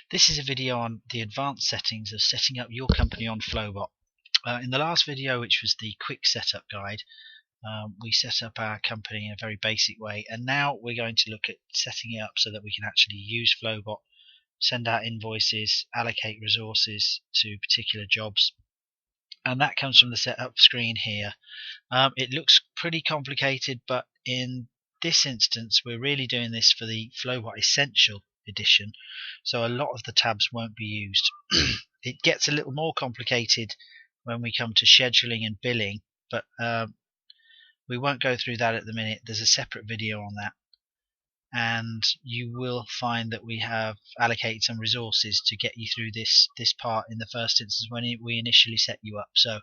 This is a video on the advanced settings of setting up your company on Flobot. In the last video, which was the quick setup guide, we set up our company in a very basic way, and now we're going to look at setting it up so that we can actually use Flobot, send out invoices, allocate resources to particular jobs, and that comes from the setup screen here. It looks pretty complicated, but in this instance we're really doing this for the Flobot Essential edition, so a lot of the tabs won't be used. It gets a little more complicated when we come to scheduling and billing, but we won't go through that at the minute. There's a separate video on that, and you will find that we have allocated some resources to get you through this part in the first instance when we initially set you up. So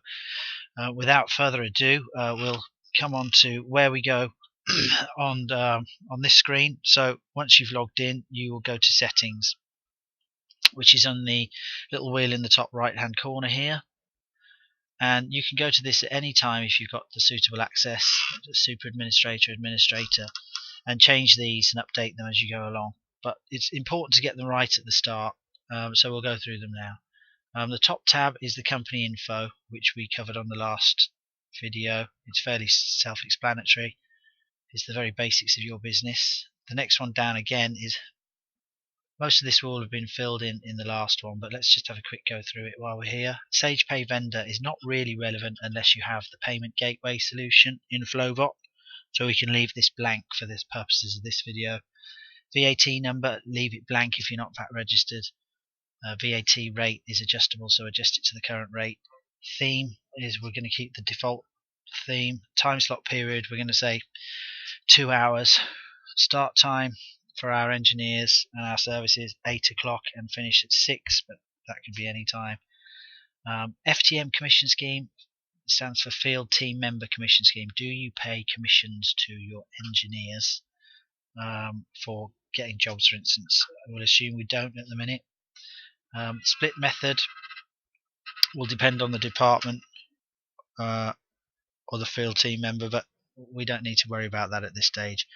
without further ado, we'll come on to where we go on this screen. So once you've logged in, you will go to settings, which is on the little wheel in the top right hand corner here, and you can go to this at any time if you've got the suitable access, super administrator, and change these and update them as you go along. But it's important to get them right at the start, so we'll go through them now. The top tab is the company info, which we covered on the last video. It's fairly self-explanatory. It's the very basics of your business. The next one down again is, most of this will have been filled in the last one, but let's just have a quick go through it while we're here. Sage Pay Vendor is not really relevant unless you have the payment gateway solution in Flobot, so we can leave this blank for the purposes of this video. VAT number, leave it blank if you're not VAT registered. VAT rate is adjustable, so adjust it to the current rate. Theme is, we're going to keep the default theme. Time slot period, we're going to say 2 hours. Start time for our engineers and our services 8 o'clock and finish at 6, but that could be any time. FTM commission scheme stands for Field Team Member Commission Scheme. Do you pay commissions to your engineers for getting jobs, for instance? We'll assume we don't at the minute. Split method will depend on the department or the field team member, but we don't need to worry about that at this stage.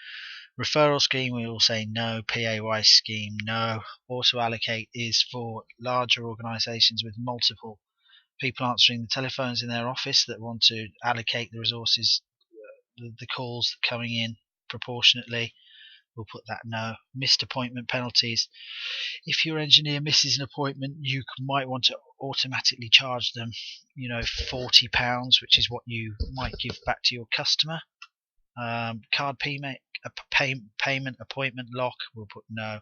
Referral scheme, we will say no. PAY scheme, no. Auto allocate is for larger organisations with multiple people answering the telephones in their office that want to allocate the resources, the calls coming in proportionately. We'll put that no. Missed appointment penalties. If your engineer misses an appointment, you might want to automatically charge them, £40, which is what you might give back to your customer. Card payment appointment lock, we'll put no.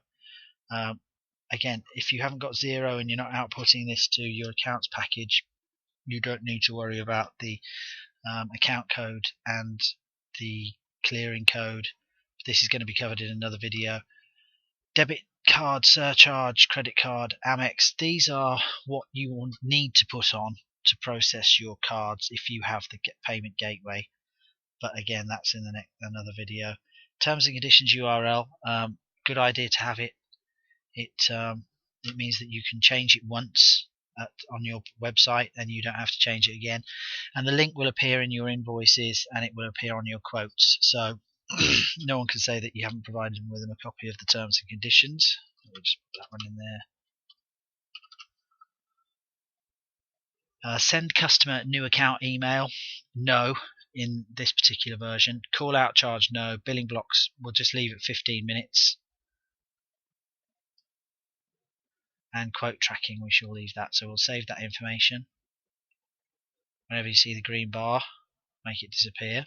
Again, if you haven't got zero and you're not outputting this to your accounts package, you don't need to worry about the account code and the clearing code. This is going to be covered in another video. Debit card, surcharge, credit card, Amex, these are what you will need to put on to process your cards if you have the payment gateway. But again, that's in another video. Terms and conditions URL, good idea to have it. It means that you can change it once on your website and you don't have to change it again. And the link will appear in your invoices and it will appear on your quotes. So no one can say that you haven't provided them with a copy of the terms and conditions. We'll just put that one in there. Send customer new account email, no, in this particular version. Call out charge, no. Billing blocks, we'll just leave it 15 minutes. And quote tracking, we shall leave that, so we'll save that information. Whenever you see the green bar, make it disappear.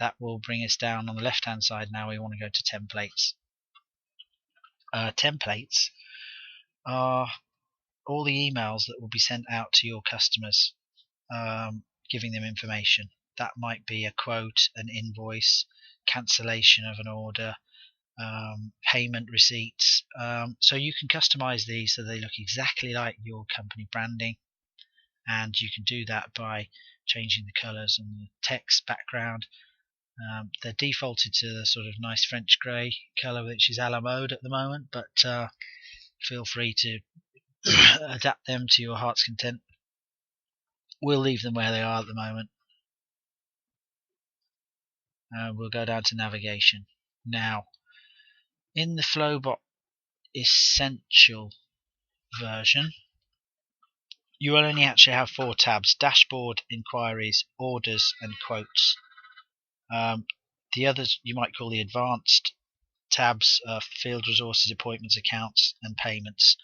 That will bring us down on the left hand side. Now we want to go to templates. Templates are all the emails that will be sent out to your customers, giving them information. That might be a quote, an invoice, cancellation of an order, payment receipts. So you can customize these so they look exactly like your company branding, and you can do that by changing the colors and the text background. They're defaulted to the sort of nice French grey color, which is a la mode at the moment, but feel free to adapt them to your heart's content. We'll leave them where they are at the moment. We'll go down to navigation. Now, in the Flobot essential version, you will only actually have 4 tabs: dashboard, inquiries, orders, and quotes. The others you might call the advanced tabs, field resources, appointments, accounts, and payments.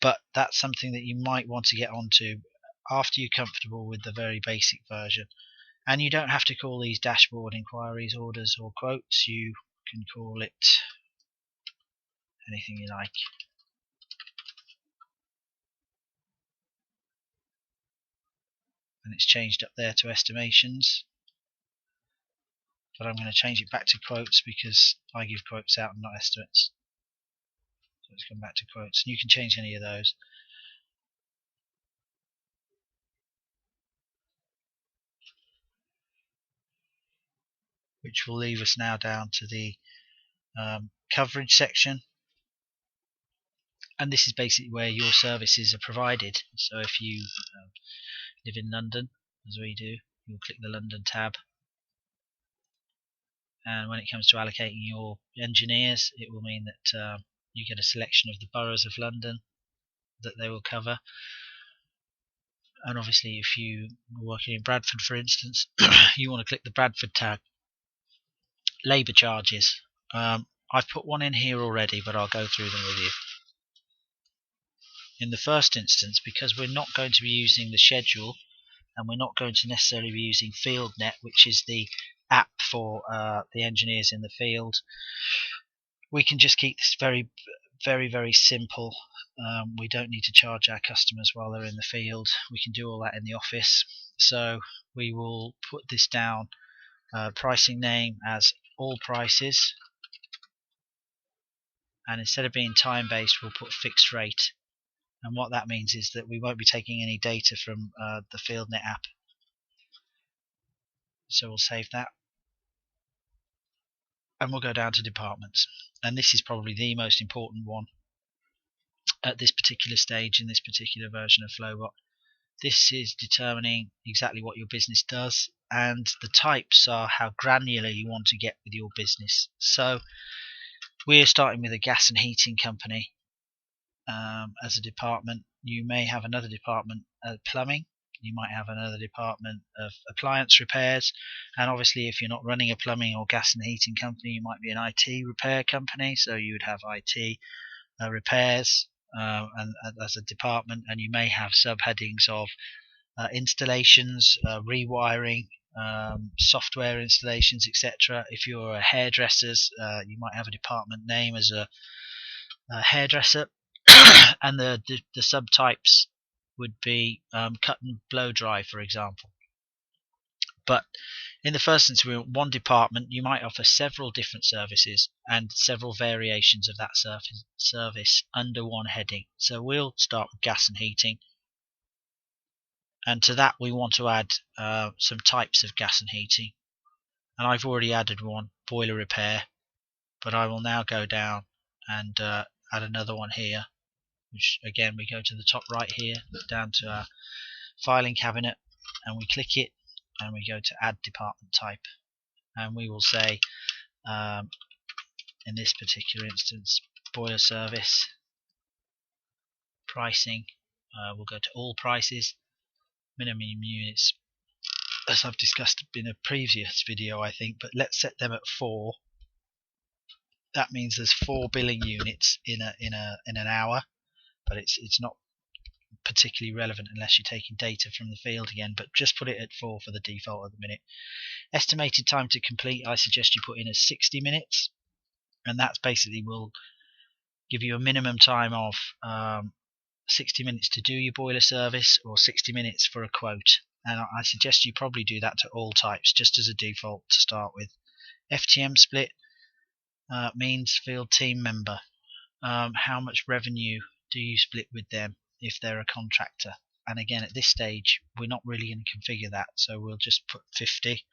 But that's something that you might want to get onto after you're comfortable with the very basic version. And you don't have to call these dashboard, inquiries, orders, or quotes. You can call it anything you like. And it's changed up there to estimations. But I'm going to change it back to quotes because I give quotes out and not estimates. So let's come back to quotes. And you can change any of those. Which will leave us now down to the coverage section. And this is basically where your services are provided. So if you live in London, as we do, you'll click the London tab. And when it comes to allocating your engineers, it will mean that you get a selection of the boroughs of London that they will cover. And obviously if you are working in Bradford, for instance, you want to click the Bradford tab. Labour charges. I've put one in here already, but I'll go through them with you. In the first instance, because we're not going to be using the schedule, and we're not going to necessarily be using FieldNet, which is the app for the engineers in the field, we can just keep this very, very simple. We don't need to charge our customers while they're in the field. We can do all that in the office. So we will put this down, pricing name as all prices, and instead of being time based, we'll put fixed rate. And what that means is that we won't be taking any data from the FieldNet app. So we'll save that. And we'll go down to departments. And this is probably the most important one at this particular stage in this particular version of Flobot. This is determining exactly what your business does, and the types are how granular you want to get with your business. So we're starting with a gas and heating company. As a department, you may have another department of plumbing, you might have another department of appliance repairs, and obviously if you're not running a plumbing or gas and heating company, you might be an IT repair company, so you would have IT repairs and as a department, and you may have subheadings of installations, rewiring, software installations, etc. If you're a hairdressers, you might have a department name as a hairdresser. And the subtypes would be cut and blow dry, for example. But in the first instance, one department, you might offer several different services and several variations of that service under one heading. So we'll start with gas and heating, and to that we want to add some types of gas and heating. And I've already added one, boiler repair, but I will now go down and add another one here, which again we go to the top right here, down to our filing cabinet, and we click it, and we go to add department type, and we will say in this particular instance, boiler service, pricing, we'll go to all prices, minimum units, as I've discussed in a previous video I think, but let's set them at 4. That means there's 4 billing units in an hour, but it's not particularly relevant unless you're taking data from the field again, but just put it at 4 for the default at the minute. Estimated time to complete, I suggest you put in as 60 minutes, and that basically will give you a minimum time of 60 minutes to do your boiler service, or 60 minutes for a quote. And I suggest you probably do that to all types just as a default to start with. FTM split means field team member. How much revenue do you split with them if they're a contractor? And again, at this stage we're not really going to configure that, so we'll just put 50.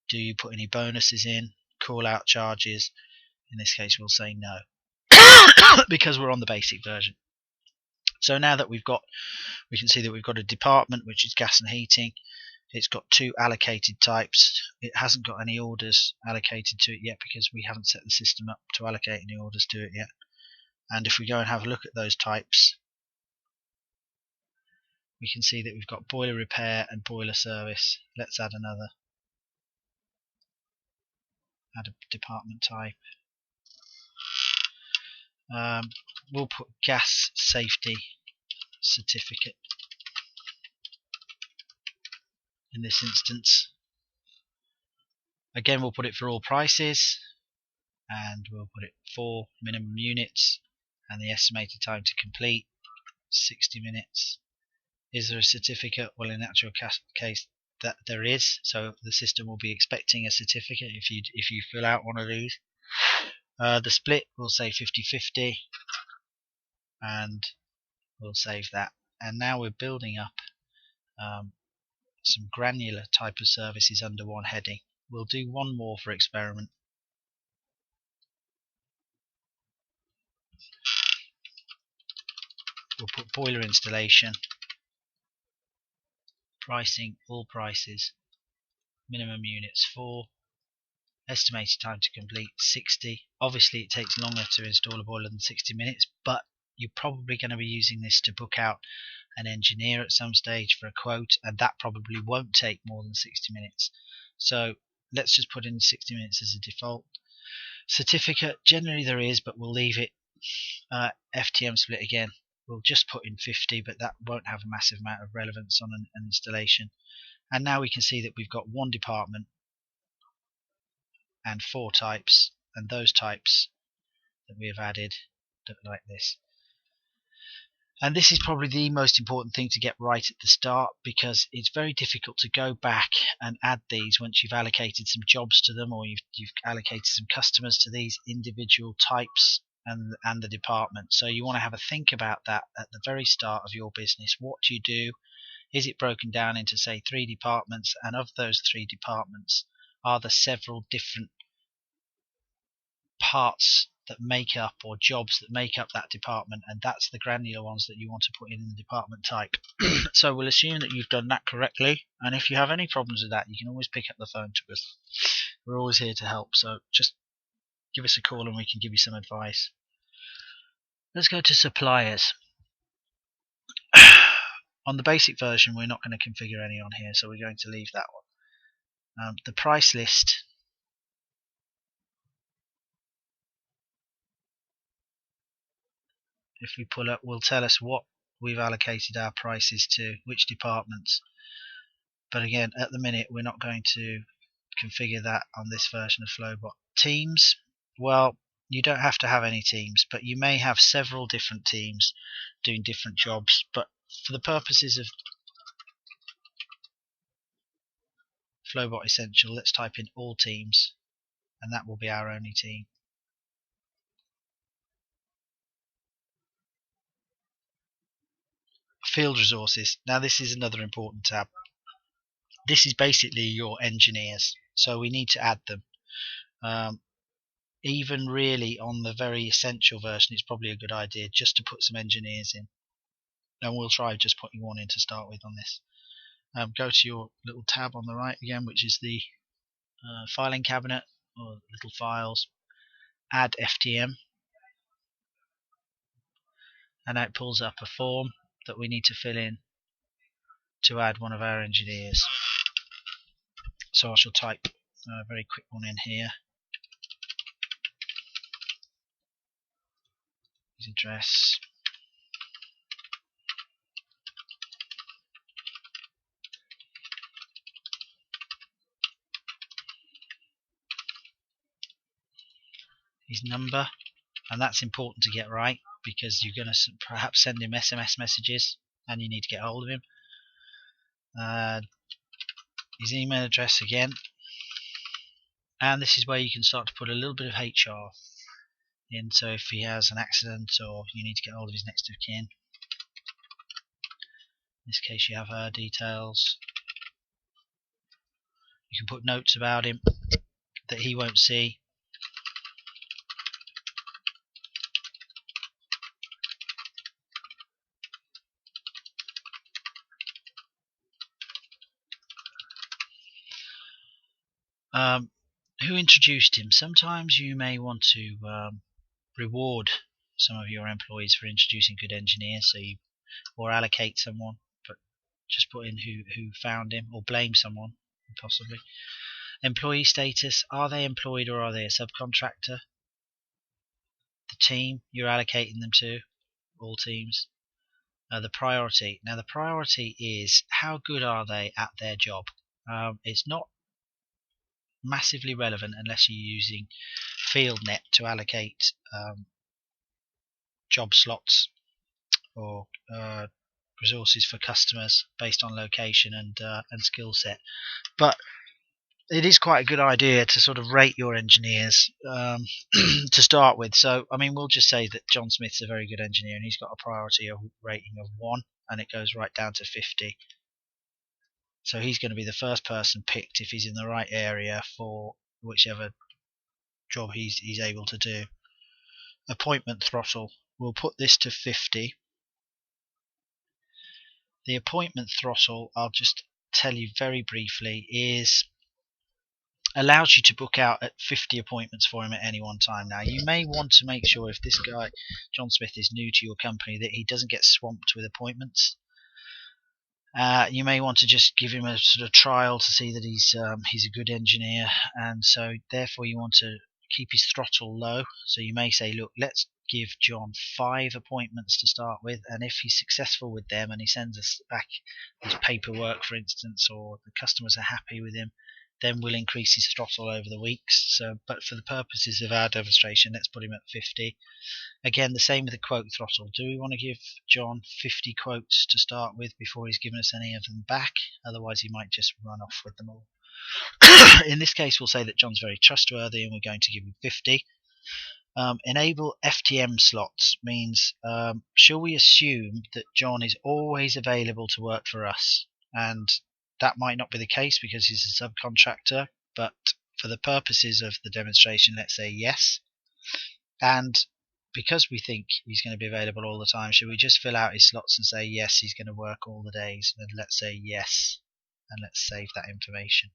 Do you put any bonuses in, call out charges? In this case we'll say no because we're on the basic version. So now that we can see that we've got a department which is gas and heating. It's got 2 allocated types. It hasn't got any orders allocated to it yet because we haven't set the system up to allocate any orders to it yet. And if we go and have a look at those types, we can see that we've got boiler repair and boiler service. Let's add another. Add a department type. We'll put gas safety certificate in this instance. Again, we'll put it for all prices, and we'll put it for minimum units, and the estimated time to complete 60 minutes. Is there a certificate? Well, in actual case that there is, so the system will be expecting a certificate if you fill out one of these. The split will say 50-50, and we'll save that. And now we're building up some granular type of services under one heading. We'll do one more for experiment. We'll put boiler installation, pricing, all prices, minimum units 4, estimated time to complete 60. Obviously it takes longer to install a boiler than 60 minutes, but you're probably going to be using this to book out an engineer at some stage for a quote, and that probably won't take more than 60 minutes. So let's just put in 60 minutes as a default. Certificate, generally there is, but we'll leave it. FTM split again, we'll just put in 50, but that won't have a massive amount of relevance on an installation. And now we can see that we've got one department and 4 types, and those types that we have added look like this. And this is probably the most important thing to get right at the start, because it's very difficult to go back and add these once you've allocated some jobs to them, or you've allocated some customers to these individual types and the department. So you want to have a think about that at the very start of your business. What do you do? Is it broken down into, say, 3 departments, and of those 3 departments are there several different parts that make up, or jobs that make up, that department, and that's the granular ones that you want to put in the department type. So we'll assume that you've done that correctly, and if you have any problems with that, you can always pick up the phone to us. We're always here to help, so just give us a call and we can give you some advice. Let's go to suppliers. On the basic version, we're not going to configure any on here, so we're going to leave that one. The price list, if we pull up, will tell us what we've allocated our prices to, which departments. But again, at the minute, we're not going to configure that on this version of Flobot. Teams, well, you don't have to have any teams, but you may have several different teams doing different jobs. But for the purposes of Flobot Essential, let's type in all teams, and that will be our only team. Field resources. Now this is another important tab. This is basically your engineers, so we need to add them. Even really on the very essential version, it's probably a good idea just to put some engineers in, and we'll try just putting one in to start with on this. Go to your little tab on the right again, which is the filing cabinet, or little files, add FTM, and now it pulls up a form that we need to fill in to add one of our engineers. So I shall type a very quick one in here. His address, his number, and that's important to get right, because you're going to perhaps send him SMS messages and you need to get hold of him. His email address again, and this is where you can start to put a little bit of HR in, so if he has an accident or you need to get hold of his next of kin. In this case you have her details. You can put notes about him that he won't see. Who introduced him? Sometimes you may want to reward some of your employees for introducing good engineers, or allocate someone, but just put in who found him, or blame someone possibly. Employee status, are they employed or are they a subcontractor? The team you're allocating them to, all teams. The priority. Now the priority is how good are they at their job. It's not massively relevant unless you're using FieldNet to allocate job slots or resources for customers based on location and skill set. But it is quite a good idea to sort of rate your engineers to start with. So, I mean, we'll just say that John Smith's a very good engineer and he's got a priority of rating of 1, and it goes right down to 50. So he's going to be the first person picked if he's in the right area for whichever job he's able to do. Appointment throttle, we'll put this to 50. The appointment throttle, I'll just tell you very briefly, allows you to book out at 50 appointments for him at any one time. Now, you may want to make sure, if this guy, John Smith, is new to your company, that he doesn't get swamped with appointments. You may want to just give him a sort of trial to see that he's a good engineer, and so therefore you want to keep his throttle low. So you may say, look, let's give John 5 appointments to start with, and if he's successful with them and he sends us back his paperwork, for instance, or the customers are happy with him, then we'll increase his throttle over the weeks. So, but for the purposes of our demonstration, let's put him at 50. Again, the same with the quote throttle. Do we want to give John 50 quotes to start with before he's given us any of them back? Otherwise, he might just run off with them all. In this case, we'll say that John's very trustworthy and we're going to give him 50. Enable FTM slots means, shall we assume that John is always available to work for us? And that might not be the case because he's a subcontractor, but for the purposes of the demonstration, let's say yes. And because we think he's going to be available all the time, should we just fill out his slots and say yes, he's going to work all the days, and let's say yes, and let's save that information.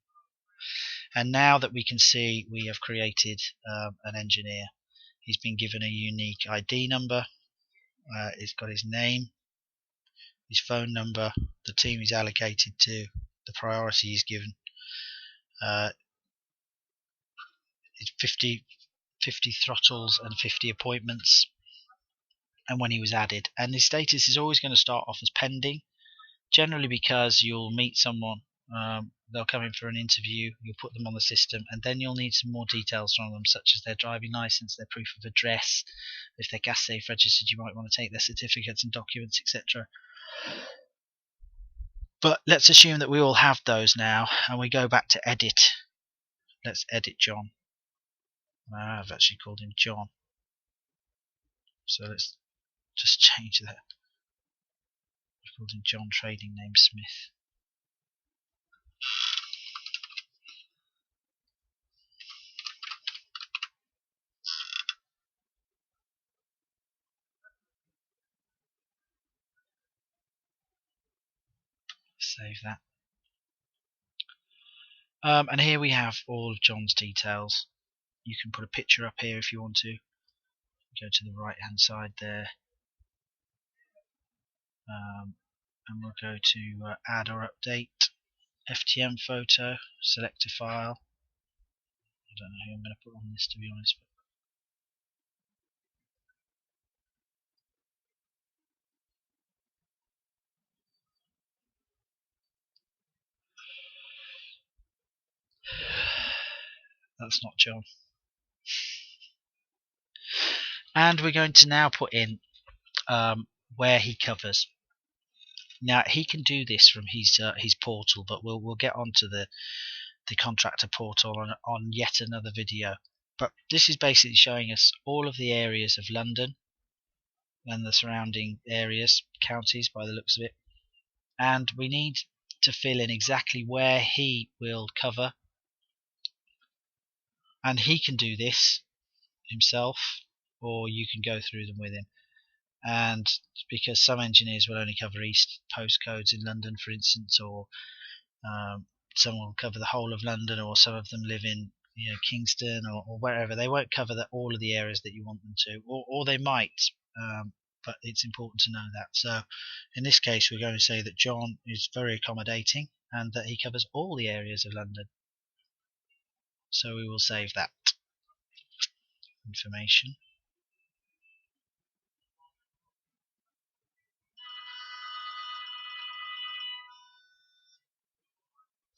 And now that we can see we have created an engineer, he's been given a unique ID number, he's got his name, his phone number, the team he's allocated to, the priority he's given, it's 50 throttles and 50 appointments, and when he was added. And his status is always going to start off as pending, generally because you'll meet someone, they'll come in for an interview, you'll put them on the system, and then you'll need some more details from them, such as their driving license, their proof of address, if they're gas safe registered you might want to take their certificates and documents, etc. But let's assume that we all have those now, and we go back to edit. Let's edit John. I've actually called him John, so let's just change that. I've called him John, trading name Smith. Save that. And here we have all of John's details. You can put a picture up here if you want to. Go to the right hand side there, and we'll go to add or update FTM photo, select a file. I don't know who I'm going to put on this, to be honest, but that's not John. And we're going to now put in where he covers. Now he can do this from his portal, but we'll get onto the contractor portal on yet another video. But this is basically showing us all of the areas of London and the surrounding areas, counties by the looks of it. And we need to fill in exactly where he will cover. And he can do this himself, or you can go through them with him. And because some engineers will only cover east postcodes in London, for instance, or some will cover the whole of London, or some of them live in Kingston or wherever. They won't cover all of the areas that you want them to, or they might, but it's important to know that. So in this case, we're going to say that John is very accommodating and that he covers all the areas of London. So we will save that information.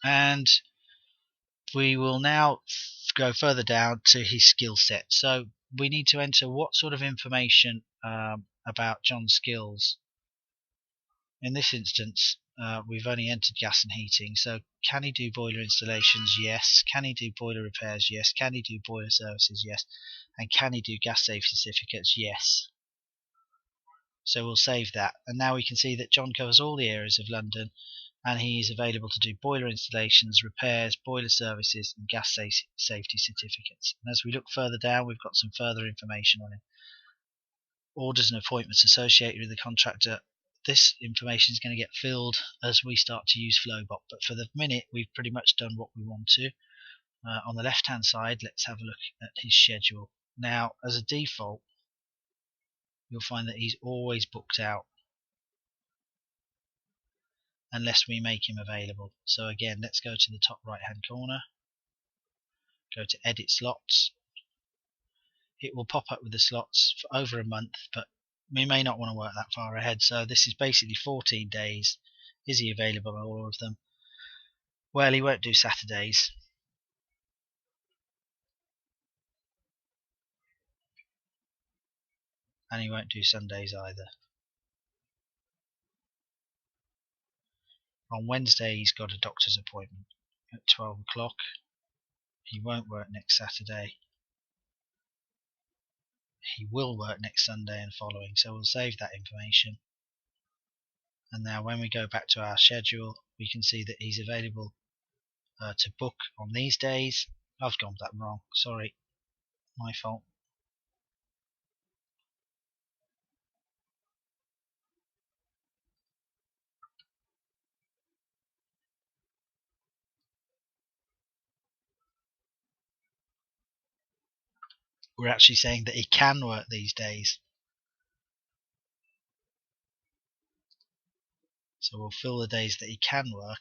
And we will now go further down to his skill set. So we need to enter what sort of information about John's skills. In this instance, we've only entered gas and heating. So can he do boiler installations? Yes. Can he do boiler repairs? Yes. Can he do boiler services? Yes. And can he do gas safety certificates? Yes. So we'll save that. And now we can see that John covers all the areas of London, and he is available to do boiler installations, repairs, boiler services, and gas safety certificates. And as we look further down, we've got some further information on him. Orders and appointments associated with the contractor. This information is going to get filled as we start to use Flobot, but for the minute we've pretty much done what we want to. On the left hand side, let's have a look at his schedule. Now, as a default, you'll find that he's always booked out unless we make him available. So again, let's go to the top right hand corner, go to edit slots. It will pop up with the slots for over a month, but we may not want to work that far ahead. So this is basically 14 days. Is he available on all of them? Well, he won't do Saturdays. And he won't do Sundays either. On Wednesday he's got a doctor's appointment at 12 o'clock. He won't work next Saturday. He will work next Sunday and following, so we'll save that information. And now when we go back to our schedule, we can see that he's available to book on these days. I've gone that wrong, sorry, my fault. We're actually saying that he can work these days. So we'll fill the days that he can work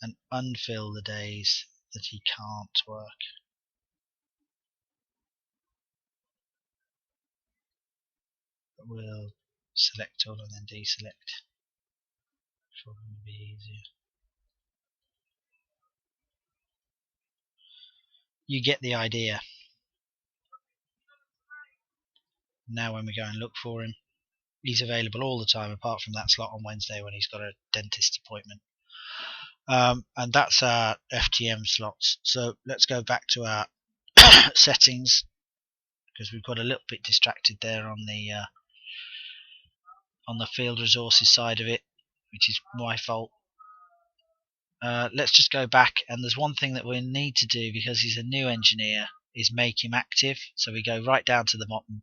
and unfill the days that he can't work. But we'll select all and then deselect. Probably be easier. You get the idea. Now when we go and look for him, he's available all the time apart from that slot on Wednesday when he's got a dentist appointment. And that's our FTM slots. So let's go back to our settings, because we've got a little bit distracted there on the field resources side of it, which is my fault. Let's just go back, and there's one thing that we need to do because he's a new engineer is make him active. So we go right down to the bottom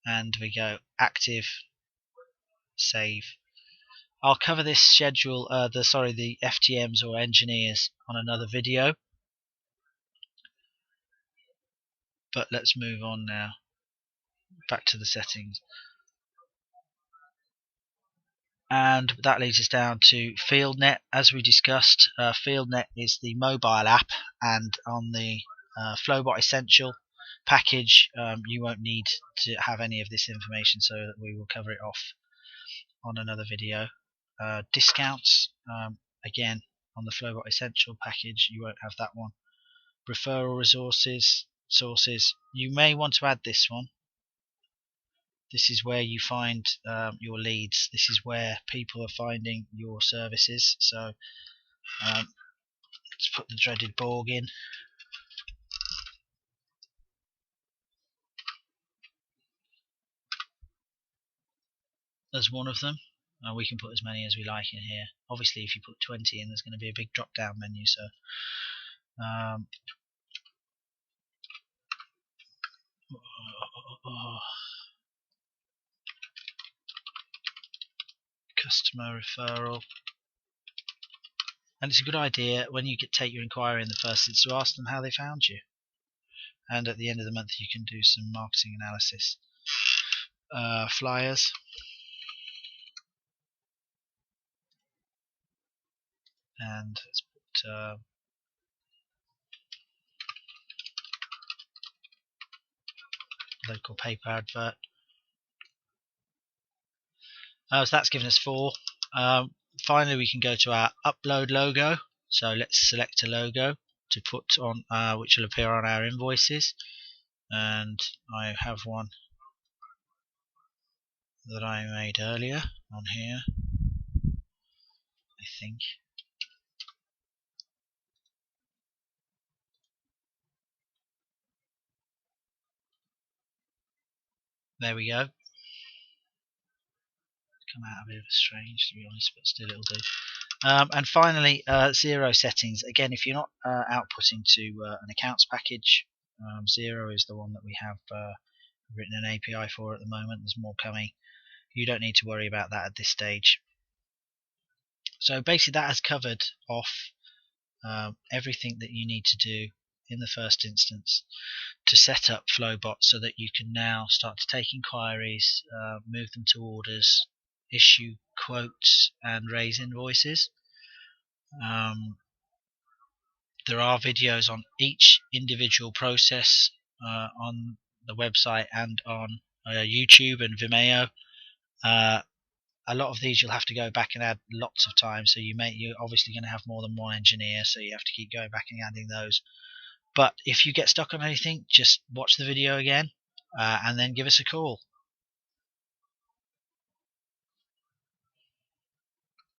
and we go active, save. I'll cover this schedule, the FTMs or engineers on another video, but let's move on now back to the settings. And that leads us down to FieldNet. As we discussed, FieldNet is the mobile app, and on the Flobot Essential package you won't need to have any of this information, so that we will cover it off on another video. Discounts, again on the Flobot Essential package you won't have that one. Referral resources, sources, you may want to add this one. This is where you find your leads. This is where people are finding your services. So let's put the dreaded Borg in. As one of them. We can put as many as we like in here. Obviously if you put 20 in, there's going to be a big drop down menu, so customer referral. And it's a good idea when you take your inquiry in the first instance to ask them how they found you. And at the end of the month, you can do some marketing analysis. Flyers. And let's put local paper advert. So that's given us 4. Finally, we can go to our upload logo. So let's select a logo to put on, which will appear on our invoices. And I have one that I made earlier on here, I think. There we go. Come out a bit of a strange, to be honest, but still it'll do. And finally, 0 settings. Again, if you're not outputting to an accounts package, 0 is the one that we have written an API for at the moment. There's more coming. You don't need to worry about that at this stage. So basically that has covered off everything that you need to do in the first instance to set up Flobot so that you can now start to take inquiries, move them to orders, issue quotes and raise invoices. There are videos on each individual process on the website and on YouTube and Vimeo. A lot of these you'll have to go back and add lots of time, so you're obviously going to have more than one engineer, so you have to keep going back and adding those. But if you get stuck on anything, just watch the video again and then give us a call.